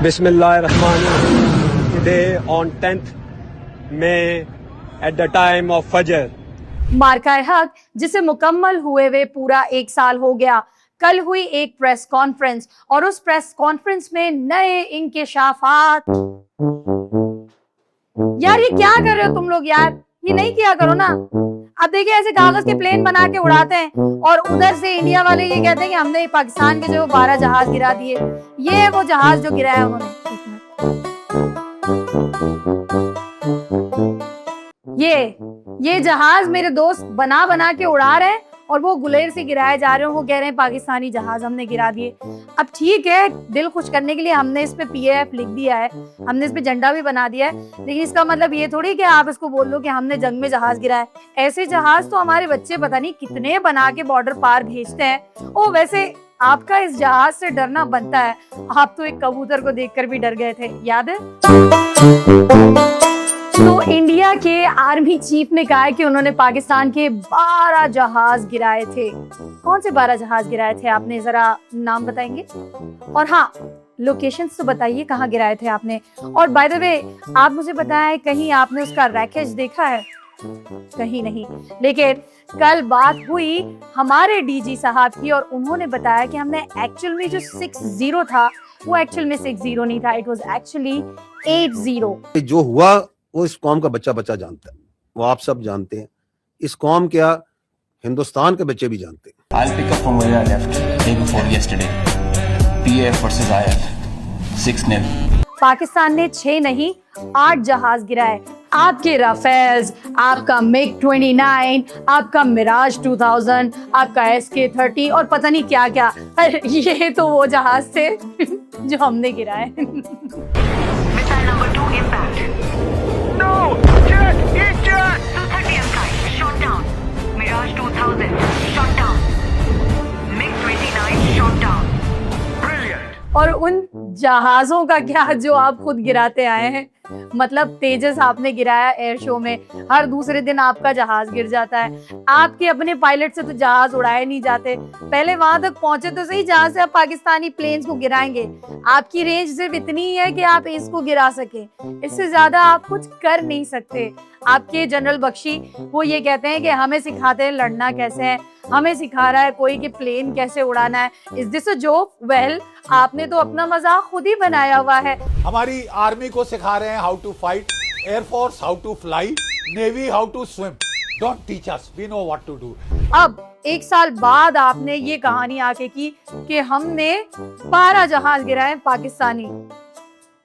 Bismillahirrahmanirrahim. Today on 10th May at the time of Fajr. मार्का हक जिसे मुकम्मल हुए हुए पूरा 1 साल हो गया, कल हुई एक प्रेस कॉन्फ्रेंस और उस प्रेस कॉन्फ्रेंस में नए इंकशाफात। यार ये क्या कर रहे हो तुम लोग यार, ये नहीं किया करो ना। अब देखिए ऐसे कागज के प्लेन बना के उड़ाते हैं और उधर से इंडिया वाले ये कहते हैं कि हमने पाकिस्तान के जो 12 जहाज गिरा दिए। ये वो जहाज जो गिराया उन्होंने, ये जहाज मेरे दोस्त बना बना के उड़ा रहे हैं और वो गुलेर से गिराए जा रहे हैं। वो कह रहे हैं पाकिस्तानी जहाज हमने गिरा दिए। अब ठीक है, दिल खुश करने के लिए हमने इस पे PAF लिख दिया है, हमने इस पे झंडा भी बना दिया है, लेकिन इसका मतलब ये थोड़ी कि आप इसको बोल लो कि हमने जंग में जहाज गिराया। ऐसे जहाज तो हमारे बच्चे पता नहीं कितने बना के बॉर्डर पार भेजते हैं। ओ वैसे आपका इस जहाज से डरना बनता है, आप तो एक कबूतर को देखकर भी डर गए थे, याद है? तो इंडिया के आर्मी चीफ ने कहा है कि उन्होंने पाकिस्तान के 12 जहाज गिराए थे। कौन से 12 जहाज गिराए थे आपने, जरा नाम बताएंगे? और हाँ, लोकेशंस तो बताइए कहाँ गिराए थे आपने। और बाय द वे आप मुझे बताएं, कहीं आपने उसका रैकेज देखा है? कहीं नहीं। लेकिन कल बात हुई हमारे DG साहब की और उन्होंने बताया कि हमने एक्चुअल में जो 60 था वो एक्चुअल में 60 नहीं था, इट वाज एक्चुअली 80। जो हुआ वो इस कौम का बच्चा बच्चा जानता है, वो आप सब जानते हैं। इस कौम क्या, हिंदुस्तान के बच्चे भी जानते हैं। I'll pick up from where I left day before yesterday. PAF versus IF 6-0. Pakistan ने 6 नहीं 8 जहाज गिराए। आपके राफेल्स, आपका MiG-29, आपका मिराज 2000, आपका SK-30 और पता नहीं क्या क्या। अरे ये तो वो जहाज थे जो हमने गिराए। Missile number 2 impact. No! Jet! Jet! 230 Sky shot down. Mirage 2000 shot down. MiG-29 shot down. Brilliant! और उन जहाजों का क्या जो आप खुद गिराते आए हैं। मतलब तेजस आपने गिराया एयर शो में, हर दूसरे दिन आपका जहाज गिर जाता है। आपके अपने पायलट से तो जहाज उड़ाए नहीं जाते, पहले वहां तक पहुंचे तो सही जहां से आप पाकिस्तानी प्लेन्स को गिराएंगे। आपकी रेंज सिर्फ इतनी ही है कि आप इसको गिरा सके, इससे ज्यादा आप कुछ कर नहीं सकते। आपके जनरल बख्शी वो ये कहते हैं कि हमें सिखाते हैं लड़ना कैसे है, हमें सिखा रहा है कोई कि प्लेन कैसे उड़ाना है। Is this a joke? Well, आपने तो अपना मजाक खुद ही बनाया हुआ है। हमारी आर्मी को सिखा रहे हैं how to fight, air force how to fly, navy how to swim. Don't teach us, we know what to do. अब 1 साल बाद आपने ये कहानी आके की कि हमने 12 जहाज गिराए पाकिस्तानी।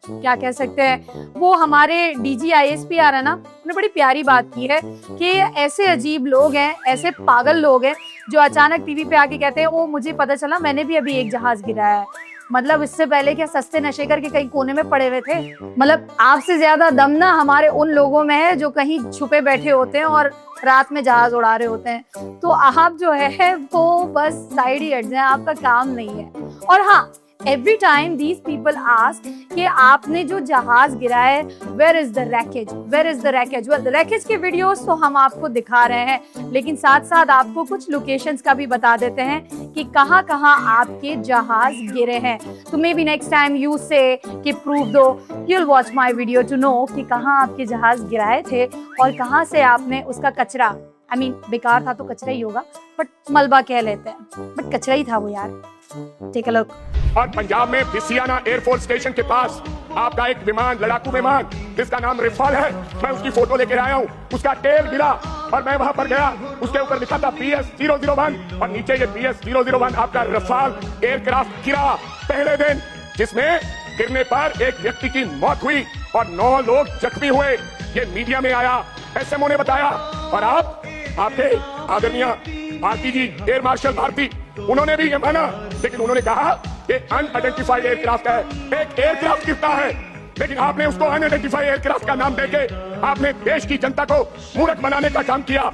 क्या कह सकते हैं, वो हमारे DG ISP आ रहा ना, उन्होंने बड़ी प्यारी बात की है कि ऐसे अजीब लोग हैं, ऐसे पागल लोग हैं जो अचानक टीवी पे आके कहते हैं ओ मुझे पता चला मैंने भी अभी एक जहाज गिराया है। मतलब इससे पहले क्या सस्ते नशे करके कहीं कोने में पड़े हुए थे? मतलब आपसे ज्यादा दम ना हमारे उन लोगों में है जो कहीं छुपे बैठे होते हैं और रात में जहाज उड़ा रहे होते हैं। तो आप जो है वो बस साइड ही हट जाए, आपका काम नहीं है। और हाँ, every time these people ask कि आपने जो जहाज गिराए where is the wreckage, where is the wreckage. Well, wreckage के वीडियोस तो हम आपको दिखा रहे हैं, लेकिन साथ साथ आपको कुछ लोकेशंस का भी बता देते हैं कि कहाँ कहाँ आपके जहाज गिरे हैं। तो may be next time you से कि प्रूफ दो, you'll watch my video to know कि कहाँ आपके जहाज गिराए थे और कहाँ से आपने उसका कचरा, I mean, बेकार था तो कचरा ही होगा, बट मलबा कह लेते हैं, बट कचरा ही था वो यार। Take a look. और पंजाब में बिसियाना एयरफोर्स स्टेशन के पास आपका एक विमान, लड़ाकू विमान जिसका नाम रिफाल है, मैं उसकी फोटो लेकर आया हूँ। उसका टेल गिरा और मैं वहां पर गया, उसके ऊपर लिखा था PS001 और नीचे ये PS001 आपका रफाल एयरक्राफ्ट गिरा पहले दिन, जिसमें गिरने पर एक व्यक्ति की मौत हुई और 9 लोग जख्मी हुए। ये मीडिया में आया, SMO ने बताया। और आपके आदरणीय भारती जी, एयर मार्शल भारती, उन्होंने भी ये माना, लेकिन उन्होंने कहा कि अनआइडेंटिफाइड एयरक्राफ्ट है, एक एयरक्राफ्ट गिरता है, लेकिन आपने उसको अनआइडेंटिफाइड एयरक्राफ्ट का नाम देके आपने देश की जनता को मूर्ख बनाने का काम किया।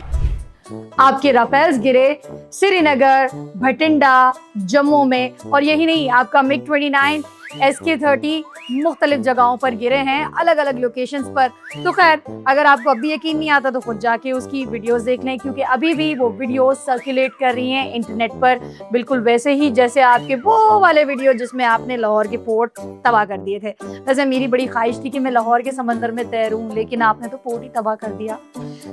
आपके राफेल्स गिरे श्रीनगर, भटिंडा, जम्मू में, और यही नहीं, आपका MiG-29, SK-30 मुख्तलिफ जगहों पर गिरे हैं, अलग अलग लोकेशंस पर। तो खैर, अगर आपको अभी यकीन नहीं आता तो खुद जाके उसकी वीडियोस देख लें, क्योंकि अभी भी वो वीडियोस सर्कुलेट कर रही हैं इंटरनेट पर, बिल्कुल वैसे ही जैसे आपके वो वाले वीडियो जिसमें आपने लाहौर के पोर्ट तबाह कर दिए थे। वैसे मेरी बड़ी ख्वाहिश थी कि मैं लाहौर के समंदर में तैरूं, लेकिन आपने तो पोर्ट ही तबाह कर दिया।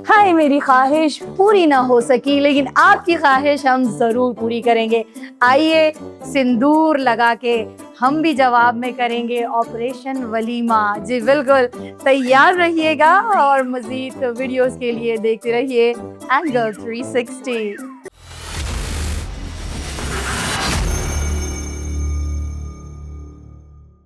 हाय, मेरी ख्वाहिश पूरी ना हो सकी, लेकिन आपकी ख्वाहिश हम ज़रूर पूरी करेंगे। आइए सिंदूर लगा के हम भी जवाब में करेंगे ऑपरेशन वलीमा। जी बिल्कुल, तैयार रहिएगा और मज़ीद वीडियोस के लिए देखते रहिए एंगल 360।